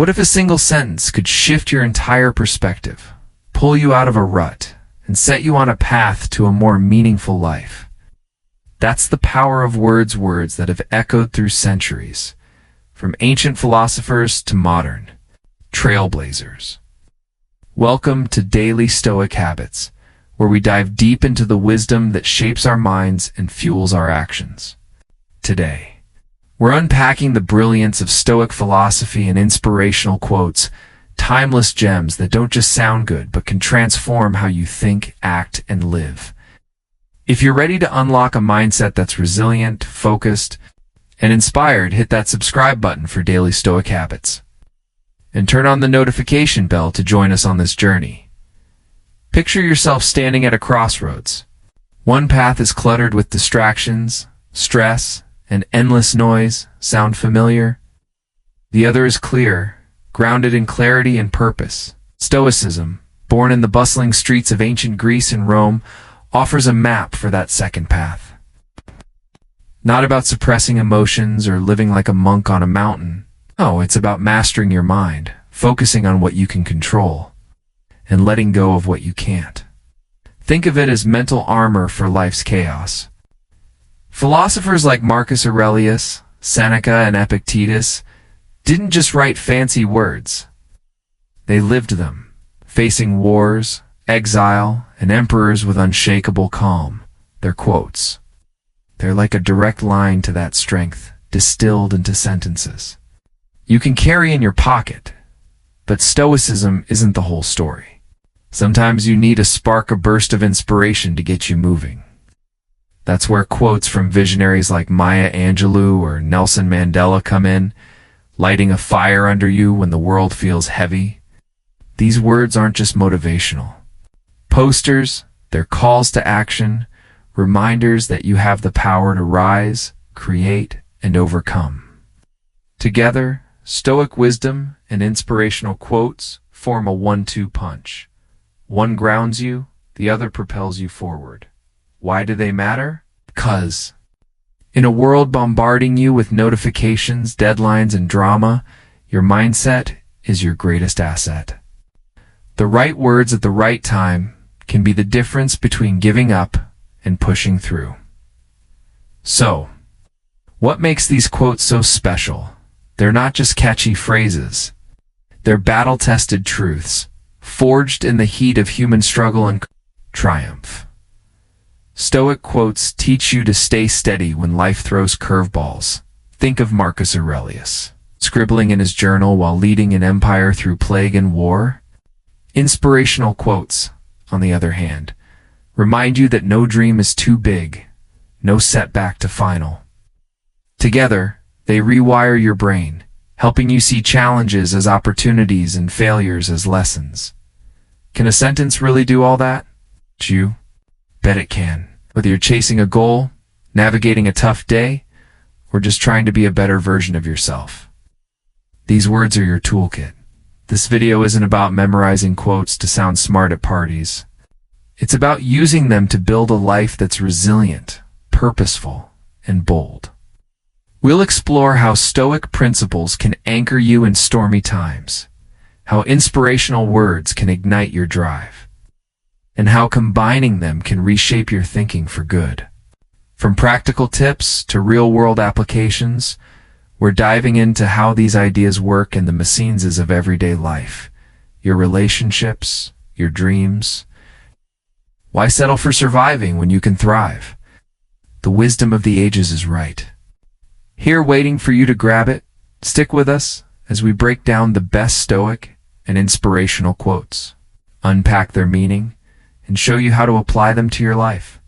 What if a single sentence could shift your entire perspective, pull you out of a rut, and set you on a path to a more meaningful life? That's the power of words that have echoed through centuries, from ancient philosophers to modern trailblazers. Welcome to Daily Stoic Habits, where we dive deep into the wisdom that shapes our minds and fuels our actions. Today, we're unpacking the brilliance of Stoic philosophy and inspirational quotes, timeless gems that don't just sound good but can transform how you think, act, and live. If you're ready to unlock a mindset that's resilient, focused, and inspired, hit that subscribe button for Daily Stoic Habits. And turn on the notification bell to join us on this journey. Picture yourself standing at a crossroads. One path is cluttered with distractions, stress, and endless noise. Sound familiar? The other is clear, grounded in clarity and purpose. Stoicism, born in the bustling streets of ancient Greece and Rome, offers a map for that second path. Not about suppressing emotions or living like a monk on a mountain. No, it's about mastering your mind, focusing on what you can control, and letting go of what you can't. Think of it as mental armor for life's chaos. Philosophers like Marcus Aurelius, Seneca, and Epictetus didn't just write fancy words. They lived them, facing wars, exile, and emperors with unshakable calm. Their quotes, they're like a direct line to that strength, distilled into sentences you can carry in your pocket. But Stoicism isn't the whole story. Sometimes you need a burst of inspiration to get you moving. That's where quotes from visionaries like Maya Angelou or Nelson Mandela come in, lighting a fire under you when the world feels heavy. These words aren't just motivational posters, they're calls to action, reminders that you have the power to rise, create, and overcome. Together, Stoic wisdom and inspirational quotes form a 1-2 punch. One grounds you, the other propels you forward. Why do they matter? Because in a world bombarding you with notifications, deadlines, and drama, your mindset is your greatest asset. The right words at the right time can be the difference between giving up and pushing through. So, what makes these quotes so special? They're not just catchy phrases. They're battle-tested truths, forged in the heat of human struggle and triumph. Stoic quotes teach you to stay steady when life throws curveballs. Think of Marcus Aurelius, scribbling in his journal while leading an empire through plague and war. Inspirational quotes, on the other hand, remind you that no dream is too big, no setback too final. Together, they rewire your brain, helping you see challenges as opportunities and failures as lessons. Can a sentence really do all that? You bet it can. Whether you're chasing a goal, navigating a tough day, or just trying to be a better version of yourself. These words are your toolkit. This video isn't about memorizing quotes to sound smart at parties. It's about using them to build a life that's resilient, purposeful, and bold. We'll explore how Stoic principles can anchor you in stormy times, how inspirational words can ignite your drive, and how combining them can reshape your thinking for good. From practical tips to real-world applications, we're diving into how these ideas work in the machines of everyday life, your relationships, your dreams. Why settle for surviving when you can thrive? The wisdom of the ages is right here waiting for you to grab it. Stick with us as we break down the best Stoic and inspirational quotes, unpack their meaning, and show you how to apply them to your life.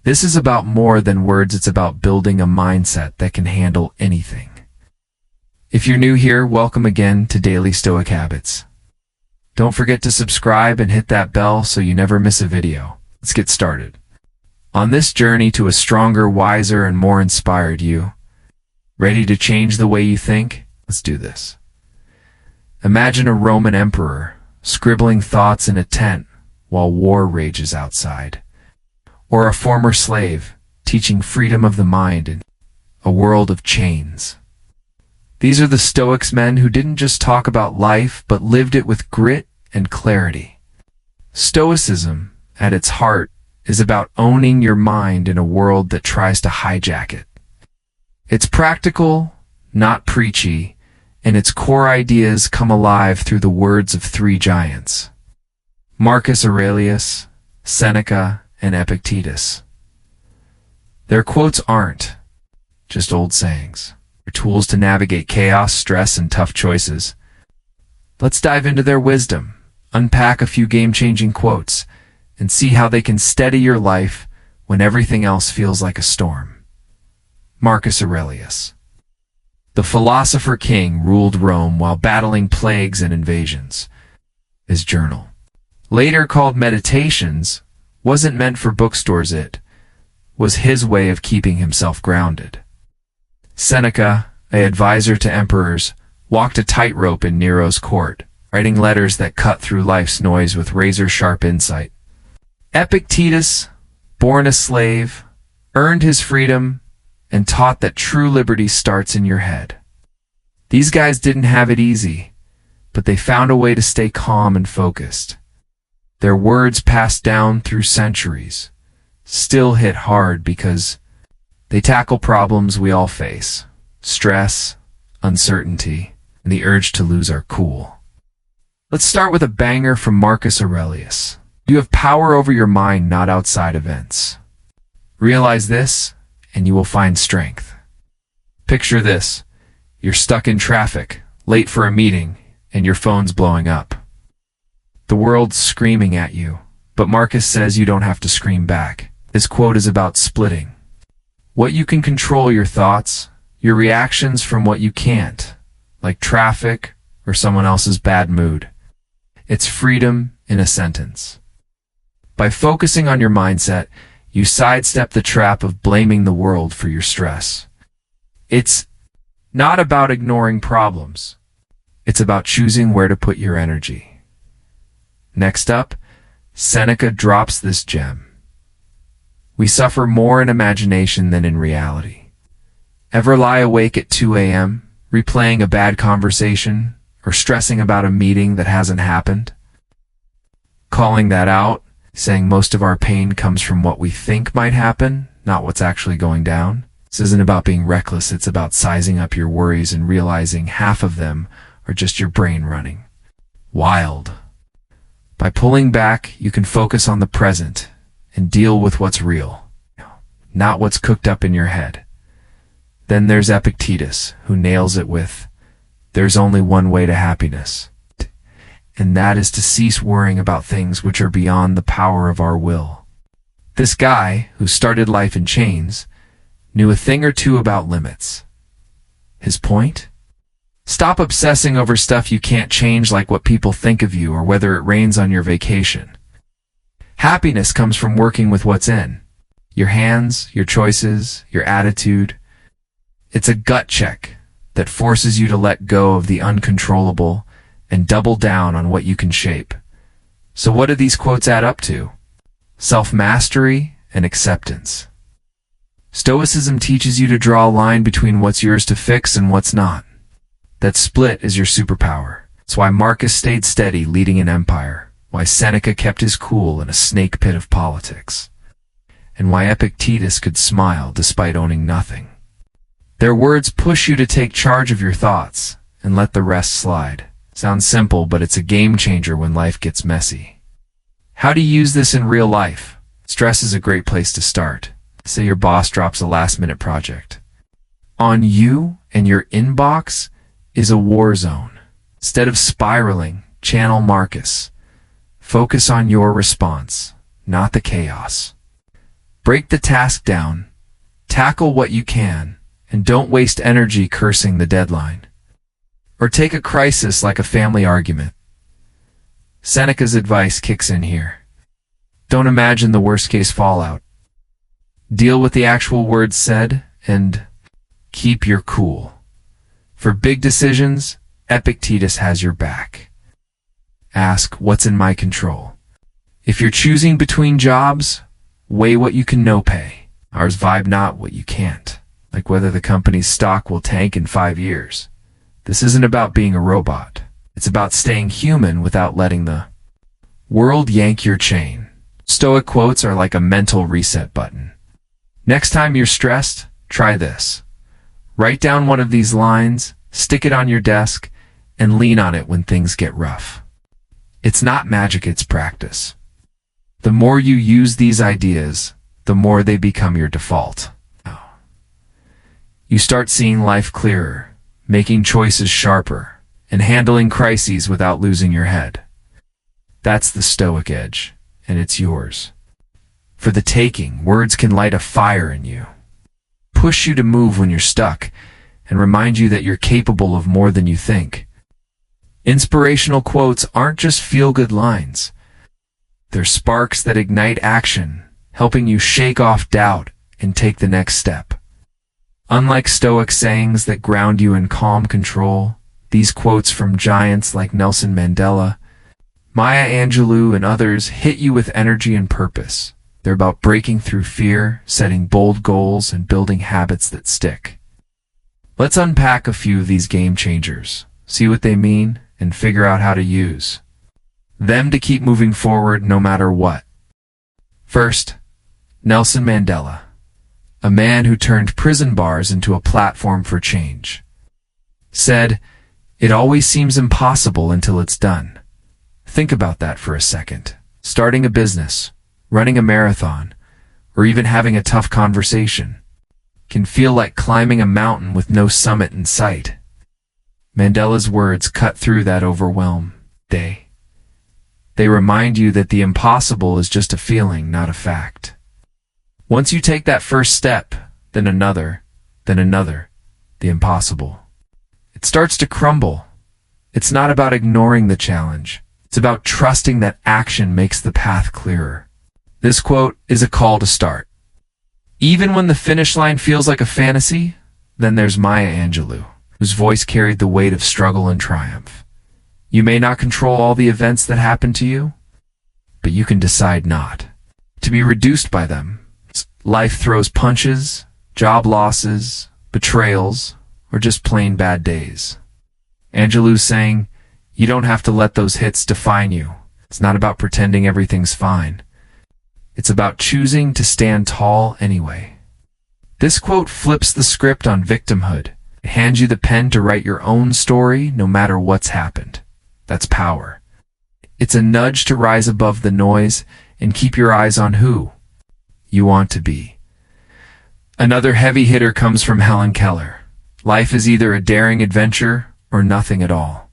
This is about more than words, it's about building a mindset that can handle anything. If you're new here, welcome again to Daily Stoic Habits. Don't forget to subscribe and hit that bell so you never miss a video. Let's get started. On this journey to a stronger, wiser, and more inspired you, ready to change the way you think? Let's do this. Imagine a Roman emperor scribbling thoughts in a tent while war rages outside, or a former slave teaching freedom of the mind in a world of chains. These are the Stoics, men who didn't just talk about life, but lived it with grit and clarity. Stoicism, at its heart, is about owning your mind in a world that tries to hijack it. It's practical, not preachy, and its core ideas come alive through the words of three giants: Marcus Aurelius, Seneca, and Epictetus. Their quotes aren't just old sayings. They're tools to navigate chaos, stress, and tough choices. Let's dive into their wisdom, unpack a few game-changing quotes, and see how they can steady your life when everything else feels like a storm. Marcus Aurelius. The philosopher king ruled Rome while battling plagues and invasions. His journal, later called Meditations, wasn't meant for bookstores. It was his way of keeping himself grounded. Seneca, an advisor to emperors, walked a tightrope in Nero's court, writing letters that cut through life's noise with razor-sharp insight. Epictetus, born a slave, earned his freedom, and taught that true liberty starts in your head. These guys didn't have it easy, but they found a way to stay calm and focused. Their words passed down through centuries still hit hard because they tackle problems we all face: stress, uncertainty, and the urge to lose our cool. Let's start with a banger from Marcus Aurelius. You have power over your mind, not outside events. Realize this, and you will find strength. Picture this: you're stuck in traffic, late for a meeting, and your phone's blowing up. The world's screaming at you, but Marcus says you don't have to scream back. This quote is about splitting what you can control: your thoughts, your reactions, from what you can't, like traffic or someone else's bad mood. It's freedom in a sentence. By focusing on your mindset, you sidestep the trap of blaming the world for your stress. It's not about ignoring problems. It's about choosing where to put your energy. Next up, Seneca drops this gem: we suffer more in imagination than in reality. Ever lie awake at 2 a.m., replaying a bad conversation, or stressing about a meeting that hasn't happened? Calling that out, saying most of our pain comes from what we think might happen, not what's actually going down. This isn't about being reckless, it's about sizing up your worries and realizing half of them are just your brain running wild. By pulling back, you can focus on the present and deal with what's real, not what's cooked up in your head. Then there's Epictetus, who nails it with, there's only one way to happiness, and that is to cease worrying about things which are beyond the power of our will. This guy, who started life in chains, knew a thing or two about limits. His point? Stop obsessing over stuff you can't change, like what people think of you or whether it rains on your vacation. Happiness comes from working with what's in your hands, your choices, your attitude. It's a gut check that forces you to let go of the uncontrollable and double down on what you can shape. So what do these quotes add up to? Self-mastery and acceptance. Stoicism teaches you to draw a line between what's yours to fix and what's not. That split is your superpower. It's why Marcus stayed steady leading an empire, why Seneca kept his cool in a snake pit of politics, and why Epictetus could smile despite owning nothing. Their words push you to take charge of your thoughts and let the rest slide. Sounds simple, but it's a game changer when life gets messy. How do you use this in real life? Stress is a great place to start. Say your boss drops a last-minute project on you and your inbox is a war zone. Instead of spiraling, channel Marcus. Focus on your response, not the chaos. Break the task down, tackle what you can, and don't waste energy cursing the deadline. Or take a crisis like a family argument. Seneca's advice kicks in here. Don't imagine the worst-case fallout. Deal with the actual words said, and keep your cool. For big decisions, Epictetus has your back. Ask, what's in my control? If you're choosing between jobs, weigh what you can no pay. Ours vibe, not what you can't. Like whether the company's stock will tank in 5 years. This isn't about being a robot. It's about staying human without letting the world yank your chain. Stoic quotes are like a mental reset button. Next time you're stressed, try this. Write down one of these lines, stick it on your desk, and lean on it when things get rough. It's not magic, it's practice. The more you use these ideas, the more they become your default. You start seeing life clearer, making choices sharper, and handling crises without losing your head. That's the Stoic edge, and it's yours. For the taking, words can light a fire in you, push you to move when you're stuck, and remind you that you're capable of more than you think. Inspirational quotes aren't just feel-good lines. They're sparks that ignite action, helping you shake off doubt and take the next step. Unlike Stoic sayings that ground you in calm control, these quotes from giants like Nelson Mandela, Maya Angelou, and others hit you with energy and purpose. They're about breaking through fear, setting bold goals, and building habits that stick. Let's unpack a few of these game changers, see what they mean, and figure out how to use them to keep moving forward no matter what. First, Nelson Mandela, a man who turned prison bars into a platform for change, said, "It always seems impossible until it's done." Think about that for a second. Starting a business, running a marathon, or even having a tough conversation can feel like climbing a mountain with no summit in sight. Mandela's words cut through that overwhelm. They remind you that the impossible is just a feeling, not a fact. Once you take that first step, then another, the impossible, it starts to crumble. It's not about ignoring the challenge. It's about trusting that action makes the path clearer. This quote is a call to start. Even when the finish line feels like a fantasy, then there's Maya Angelou, whose voice carried the weight of struggle and triumph. You may not control all the events that happen to you, but you can decide not to be reduced by them. Life throws punches, job losses, betrayals, or just plain bad days. Angelou's saying, you don't have to let those hits define you. It's not about pretending everything's fine. It's about choosing to stand tall anyway. This quote flips the script on victimhood. It hands you the pen to write your own story no matter what's happened. That's power. It's a nudge to rise above the noise and keep your eyes on who you want to be. Another heavy hitter comes from Helen Keller. Life is either a daring adventure or nothing at all.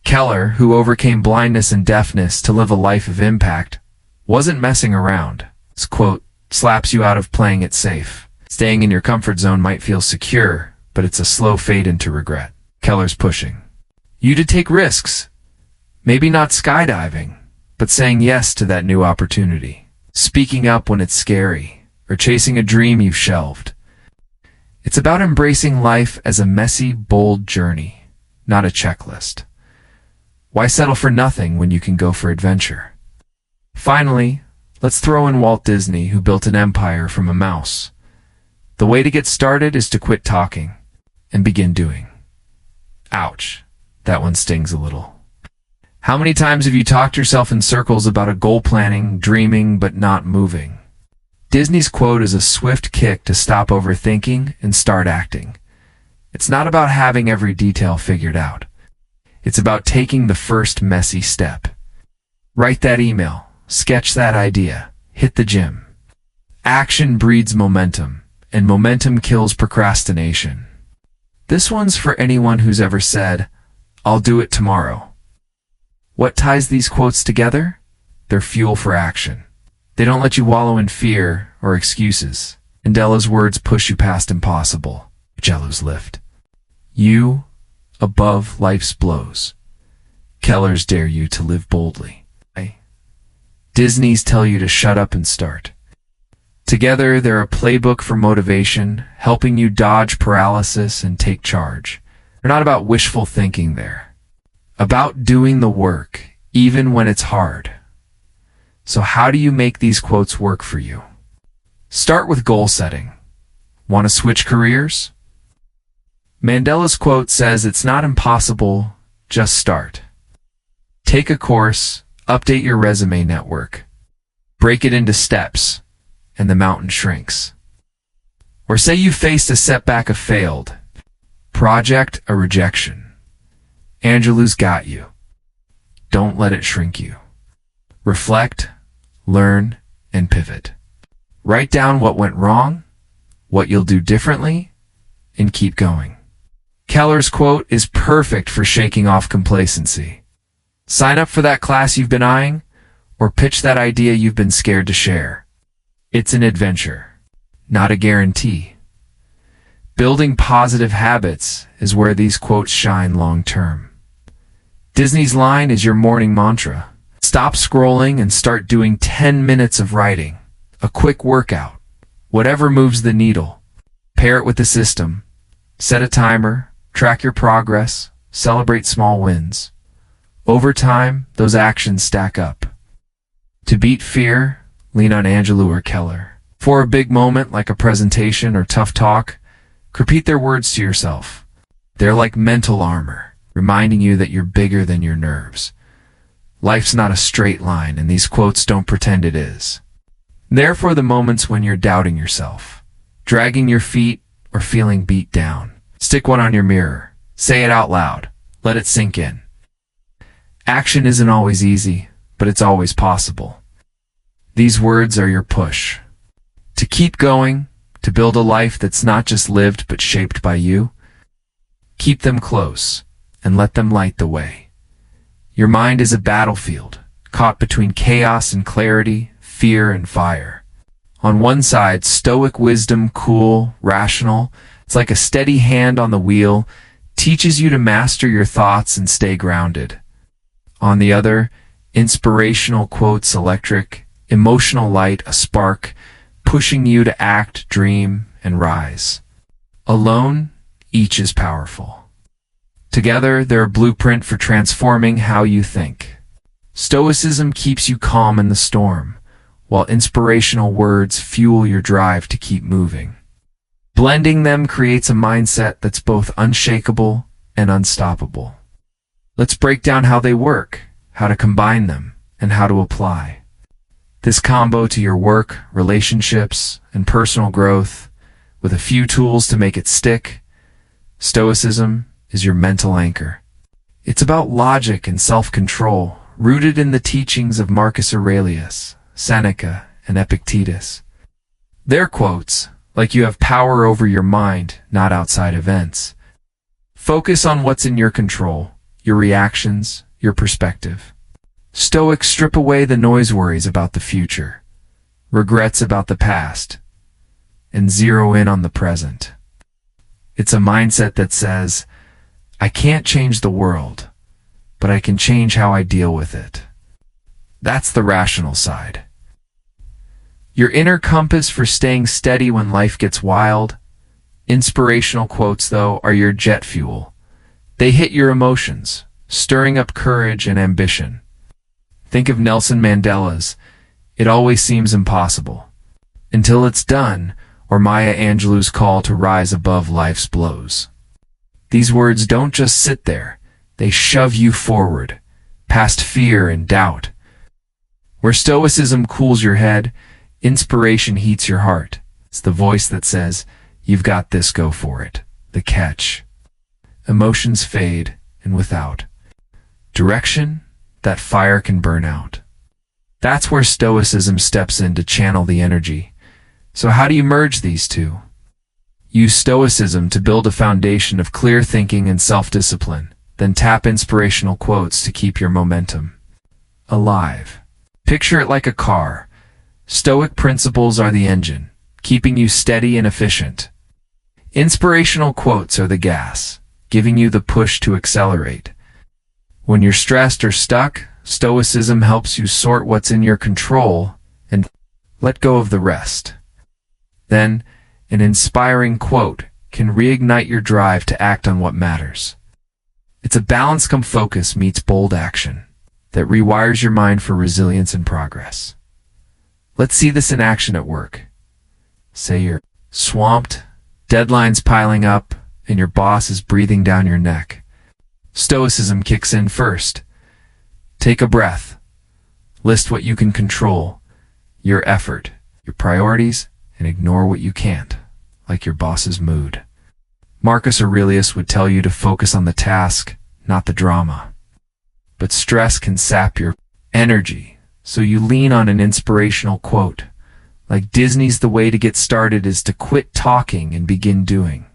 Keller, who overcame blindness and deafness to live a life of impact, wasn't messing around. This quote slaps you out of playing it safe. Staying in your comfort zone might feel secure, but it's a slow fade into regret. Keller's pushing you to take risks. Maybe not skydiving, but saying yes to that new opportunity. Speaking up when it's scary, or chasing a dream you've shelved. It's about embracing life as a messy, bold journey, not a checklist. Why settle for nothing when you can go for adventure? Finally, let's throw in Walt Disney, who built an empire from a mouse. The way to get started is to quit talking and begin doing. Ouch, that one stings a little. How many times have you talked yourself in circles about a goal, planning, dreaming, but not moving? Disney's quote is a swift kick to stop overthinking and start acting. It's not about having every detail figured out. It's about taking the first messy step. Write that email, sketch that idea, hit the gym. Action breeds momentum, and momentum kills procrastination. This one's for anyone who's ever said, "I'll do it tomorrow." What ties these quotes together? They're fuel for action. They don't let you wallow in fear or excuses. Mandela's words push you past impossible. Angelou's lift you above life's blows. Keller's dare you to live boldly. Disney's tell you to shut up and start. Together, they're a playbook for motivation, helping you dodge paralysis and take charge. They're not about wishful thinking there. About doing the work, even when it's hard. So how do you make these quotes work for you? Start with goal setting. Want to switch careers? Mandela's quote says it's not impossible, just start. Take a course, update your resume network, break it into steps, and the mountain shrinks. Or say you faced a setback, a failed project, a rejection. Angelou's got you. Don't let it shrink you. Reflect, learn, and pivot. Write down what went wrong, what you'll do differently, and keep going. Keller's quote is perfect for shaking off complacency. Sign up for that class you've been eyeing, or pitch that idea you've been scared to share. It's an adventure, not a guarantee. Building positive habits is where these quotes shine long term. Disney's line is your morning mantra. Stop scrolling and start doing 10 minutes of writing. A quick workout. Whatever moves the needle. Pair it with the system. Set a timer. Track your progress. Celebrate small wins. Over time, those actions stack up. To beat fear, lean on Angelou or Keller. For a big moment like a presentation or tough talk, repeat their words to yourself. They're like mental armor, reminding you that you're bigger than your nerves. Life's not a straight line, and these quotes don't pretend it is. They're for the moments when you're doubting yourself, dragging your feet, or feeling beat down. Stick one on your mirror. Say it out loud. Let it sink in. Action isn't always easy, but it's always possible. These words are your push. To keep going, to build a life that's not just lived but shaped by you. Keep them close, and let them light the way. Your mind is a battlefield, caught between chaos and clarity, fear and fire. On one side, stoic wisdom, cool, rational. It's like a steady hand on the wheel, teaches you to master your thoughts and stay grounded. On the other, inspirational quotes, electric, emotional light, a spark, pushing you to act, dream, and rise. Alone, each is powerful. Together, they're a blueprint for transforming how you think. Stoicism keeps you calm in the storm, while inspirational words fuel your drive to keep moving. Blending them creates a mindset that's both unshakable and unstoppable. Let's break down how they work, how to combine them, and how to apply this combo to your work, relationships, and personal growth, with a few tools to make it stick. Stoicism is your mental anchor. It's about logic and self-control, rooted in the teachings of Marcus Aurelius, Seneca, and Epictetus. Their quotes, like you have power over your mind, not outside events. Focus on what's in your control, your reactions, your perspective. Stoics strip away the noise, worries about the future, regrets about the past, and zero in on the present. It's a mindset that says, I can't change the world, but I can change how I deal with it. That's the rational side. Your inner compass for staying steady when life gets wild. Inspirational quotes, though, are your jet fuel. They hit your emotions, stirring up courage and ambition. Think of Nelson Mandela's, "It always seems impossible until it's done," or Maya Angelou's call to rise above life's blows. These words don't just sit there, they shove you forward, past fear and doubt. Where stoicism cools your head, inspiration heats your heart. It's the voice that says, you've got this, go for it. The catch: emotions fade, and without direction, that fire can burn out. That's where stoicism steps in to channel the energy. So how do you merge these two? Use stoicism to build a foundation of clear thinking and self-discipline, then tap inspirational quotes to keep your momentum alive. Picture it like a car. Stoic principles are the engine, keeping you steady and efficient. Inspirational quotes are the gas, giving you the push to accelerate. When you're stressed or stuck, stoicism helps you sort what's in your control and let go of the rest. Then, an inspiring quote can reignite your drive to act on what matters. It's a balance come focus meets bold action that rewires your mind for resilience and progress. Let's see this in action at work. Say you're swamped, deadlines piling up, and your boss is breathing down your neck. Stoicism kicks in first. Take a breath. List what you can control, your effort, your priorities, and ignore what you can't, like your boss's mood. Marcus Aurelius would tell you to focus on the task, not the drama. But stress can sap your energy, so you lean on an inspirational quote. Like Disney's "The way to get started is to quit talking and begin doing."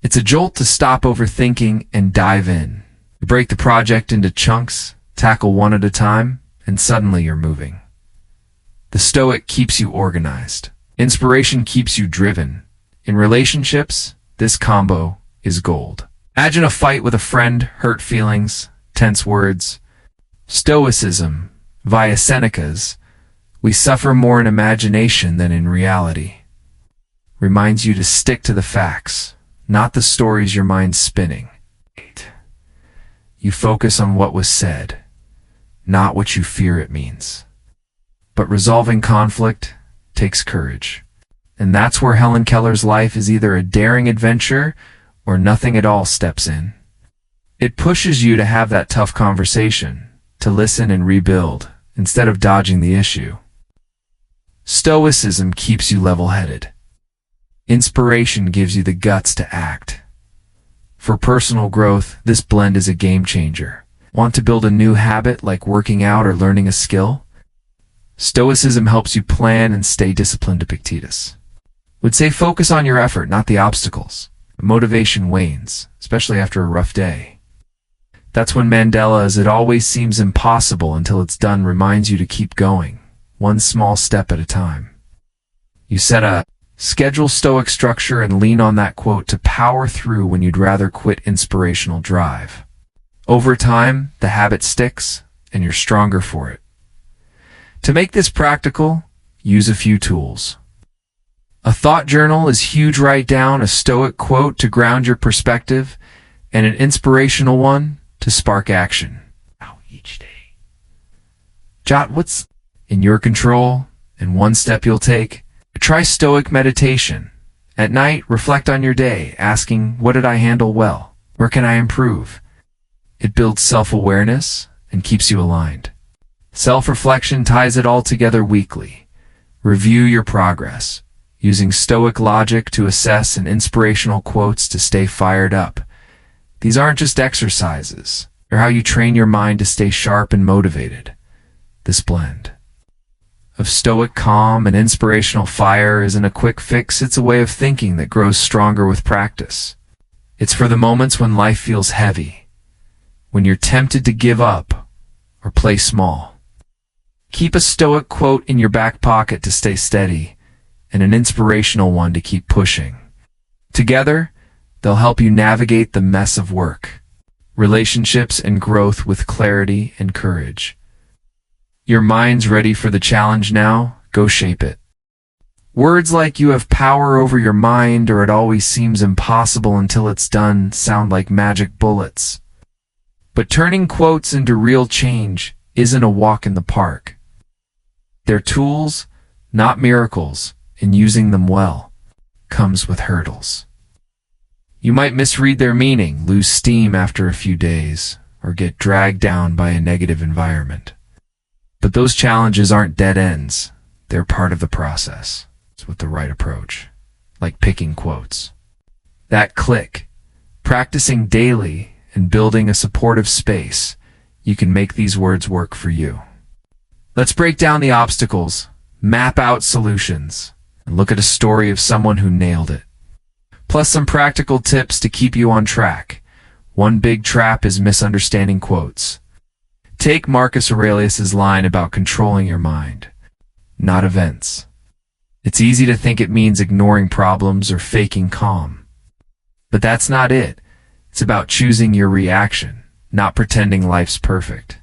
It's a jolt to stop overthinking and dive in. You break the project into chunks, tackle one at a time, and suddenly you're moving. The Stoic keeps you organized. Inspiration keeps you driven. In relationships, this combo is gold. Imagine a fight with a friend, hurt feelings, tense words. Stoicism, via Seneca's, "We suffer more in imagination than in reality," reminds you to stick to the facts, not the stories your mind's spinning. You focus on what was said, not what you fear it means. But resolving conflict takes courage. And that's where Helen Keller's life is either a daring adventure or nothing at all steps in. It pushes you to have that tough conversation, to listen and rebuild, instead of dodging the issue. Stoicism keeps you level-headed. Inspiration gives you the guts to act. For personal growth, this blend is a game changer. Want to build a new habit like working out or learning a skill? Stoicism helps you plan and stay disciplined. Epictetus would say focus on your effort, not the obstacles. Motivation wanes, especially after a rough day. That's when Mandela's "it always seems impossible until it's done" reminds you to keep going, one small step at a time. You set a schedule, Stoic structure, and lean on that quote to power through when you'd rather quit. Inspirational drive. Over time, the habit sticks, and you're stronger for it. To make this practical, use a few tools. A thought journal is huge. Write down a Stoic quote to ground your perspective, and an inspirational one to spark action. Each day. Jot what's in your control, and one step you'll take. Try Stoic meditation. At night, reflect on your day, asking, what did I handle well? Where can I improve? It builds self-awareness and keeps you aligned. Self-reflection ties it all together. Weekly. Review your progress, using Stoic logic to assess and inspirational quotes to stay fired up. These aren't just exercises. They're how you train your mind to stay sharp and motivated. This blend of Stoic calm and inspirational fire isn't a quick fix. It's a way of thinking that grows stronger with practice. It's for the moments when life feels heavy, when you're tempted to give up or play small. Keep a Stoic quote in your back pocket to stay steady, and an inspirational one to keep pushing. Together, they'll help you navigate the mess of work, relationships, and growth with clarity and courage. Your mind's ready for the challenge now? Go shape it. Words like "you have power over your mind" or "it always seems impossible until it's done" sound like magic bullets. But turning quotes into real change isn't a walk in the park. They're tools, not miracles, and using them well comes with hurdles. You might misread their meaning, lose steam after a few days, or get dragged down by a negative environment. But those challenges aren't dead ends. They're part of the process. It's with the right approach, like picking quotes. That click, practicing daily, and building a supportive space, you can make these words work for you. Let's break down the obstacles, map out solutions, and look at a story of someone who nailed it. Plus some practical tips to keep you on track. One big trap is misunderstanding quotes. Take Marcus Aurelius's line about controlling your mind, not events. It's easy to think it means ignoring problems or faking calm. But that's not it. It's about choosing your reaction, not pretending life's perfect.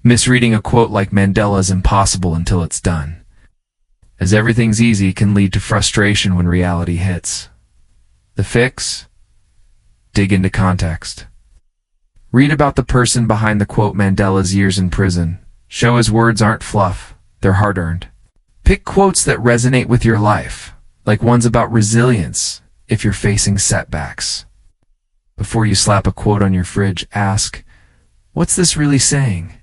Misreading a quote like Mandela's "impossible until it's done," as everything's easy, can lead to frustration when reality hits. The fix? Dig into context. Read about the person behind the quote. Mandela's years in prison show his words aren't fluff, they're hard-earned. Pick quotes that resonate with your life, like ones about resilience if you're facing setbacks, Before you slap a quote on your fridge, ask, what's this really saying?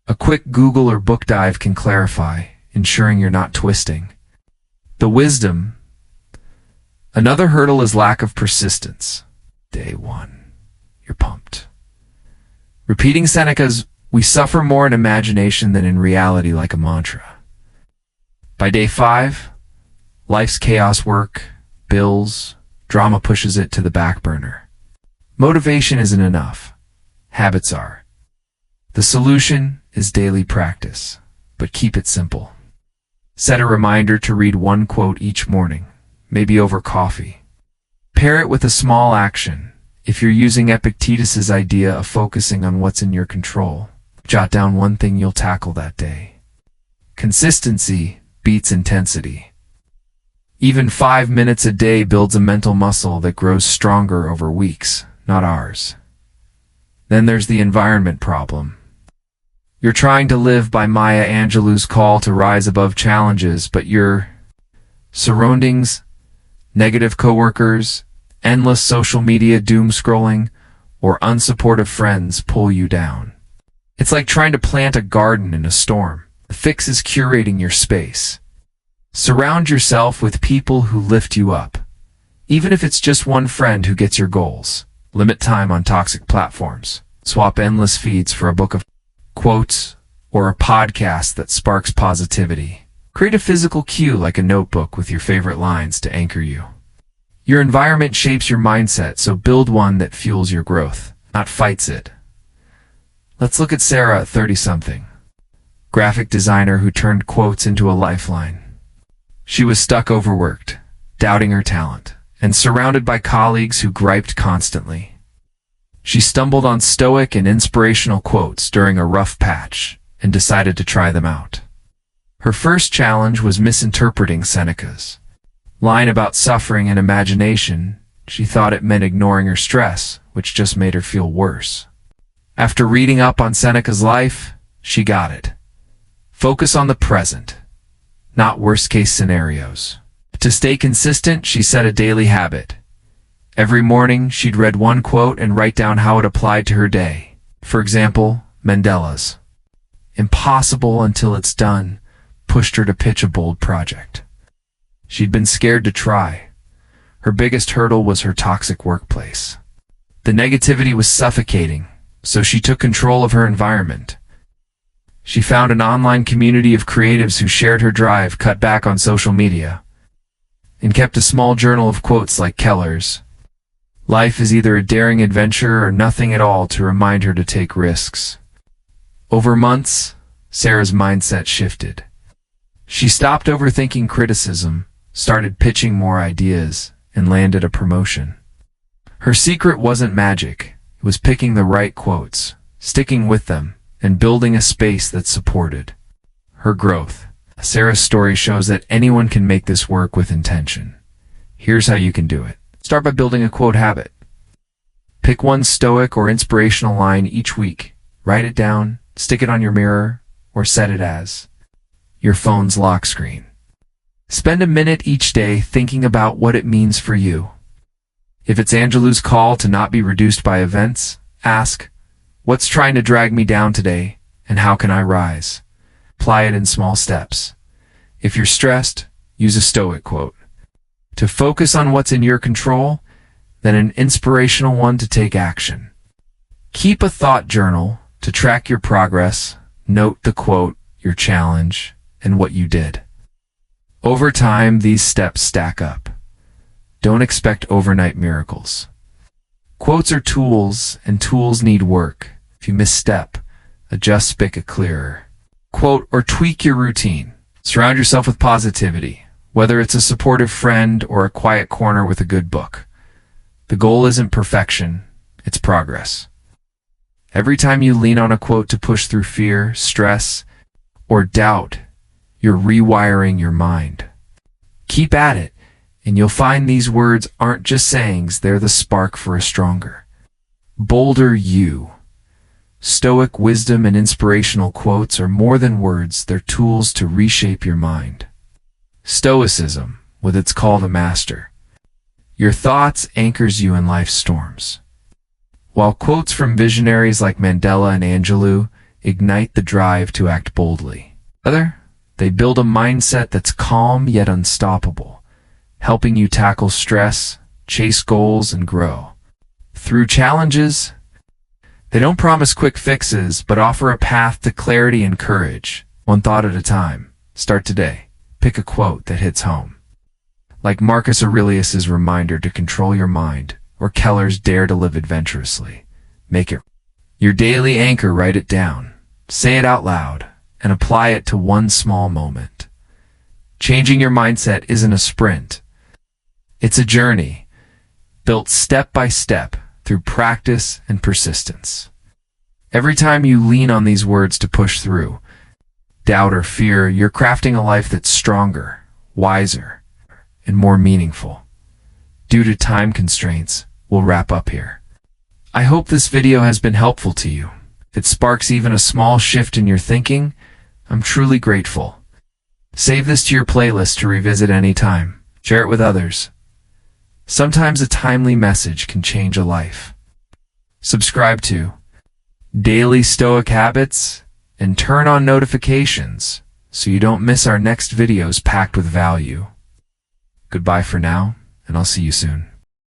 A quick Google or book dive can clarify, ensuring you're not twisting. The wisdom. Another hurdle is lack of persistence. Day 1. You're pumped. Repeating Seneca's, we suffer more in imagination than in reality, like a mantra. By day 5, life's chaos, work, bills, drama pushes it to the back burner. Motivation isn't enough. Habits are. The solution is daily practice, but keep it simple. Set a reminder to read one quote each morning, maybe over coffee. Pair it with a small action. If you're using Epictetus's idea of focusing on what's in your control, jot down one thing you'll tackle that day. Consistency beats intensity. Even 5 minutes a day builds a mental muscle that grows stronger over weeks, not hours. Then there's the environment problem. You're trying to live by Maya Angelou's call to rise above challenges, but your surroundings, negative coworkers, endless social media doom scrolling, or unsupportive friends pull you down. It's like trying to plant a garden in a storm. The fix is curating your space. Surround yourself with people who lift you up, even if it's just one friend who gets your goals. Limit time on toxic platforms. Swap endless feeds for a book of quotes or a podcast that sparks positivity. Create a physical cue like a notebook with your favorite lines to anchor you. Your environment shapes your mindset, so build one that fuels your growth, not fights it. Let's look at Sarah, at 30-something. Graphic designer who turned quotes into a lifeline. She was stuck, overworked, doubting her talent, and surrounded by colleagues who griped constantly. She stumbled on Stoic and inspirational quotes during a rough patch and decided to try them out. Her first challenge was misinterpreting Seneca's line about suffering and imagination. She thought it meant ignoring her stress, which just made her feel worse. After reading up on Seneca's life, she got it. Focus on the present, not worst-case scenarios. To stay consistent, she set a daily habit. Every morning, she'd read one quote and write down how it applied to her day. For example, Mandela's "Impossible until it's done" pushed her to pitch a bold project. She'd been scared to try. Her biggest hurdle was her toxic workplace. The negativity was suffocating, so she took control of her environment. She found an online community of creatives who shared her drive, cut back on social media, and kept a small journal of quotes like Keller's. Life is either a daring adventure or nothing at all, to remind her to take risks. Over months, Sarah's mindset shifted. She stopped overthinking criticism, started pitching more ideas, and landed a promotion. Her secret wasn't magic. It was picking the right quotes, sticking with them, and building a space that supported her growth. Sarah's story shows that anyone can make this work with intention. Here's how you can do it. Start by building a quote habit. Pick one Stoic or inspirational line each week. Write it down, stick it on your mirror, or set it as your phone's lock screen. Spend a minute each day thinking about what it means for you. If it's Angelou's call to not be reduced by events, ask, what's trying to drag me down today, and how can I rise? Apply it in small steps. If you're stressed, use a Stoic quote to focus on what's in your control, then an inspirational one to take action. Keep a thought journal to track your progress. Note the quote, your challenge, and what you did. Over time, these steps stack up. Don't expect overnight miracles. Quotes are tools, and tools need work. If you misstep, adjust spigot clearer. Quote or tweak your routine. Surround yourself with positivity, whether it's a supportive friend or a quiet corner with a good book. The goal isn't perfection, it's progress. Every time you lean on a quote to push through fear, stress, or doubt, you're rewiring your mind. Keep at it, and you'll find these words aren't just sayings, they're the spark for a stronger, bolder you. Stoic wisdom and inspirational quotes are more than words, they're tools to reshape your mind. Stoicism, with its call to master your thoughts, anchors you in life's storms. while quotes from visionaries like Mandela and Angelou ignite the drive to act boldly. Together, they build a mindset that's calm yet unstoppable, helping you tackle stress, chase goals, and grow. Through challenges, they don't promise quick fixes, but offer a path to clarity and courage, one thought at a time. Start today. Pick a quote that hits home. Like Marcus Aurelius' reminder to control your mind, or Keller's dare to live adventurously. Make it your daily anchor. Write it down, say it out loud, and apply it to one small moment. Changing your mindset isn't a sprint. It's a journey, built step by step through practice and persistence. Every time you lean on these words to push through doubt or fear, you're crafting a life that's stronger, wiser, and more meaningful. Due to time constraints, we'll wrap up here. I hope this video has been helpful to you. If it sparks even a small shift in your thinking, I'm truly grateful. Save this to your playlist to revisit anytime. Share it with others. Sometimes a timely message can change a life. Subscribe to Daily Stoic Habits and turn on notifications so you don't miss our next videos packed with value. Goodbye for now, and I'll see you soon.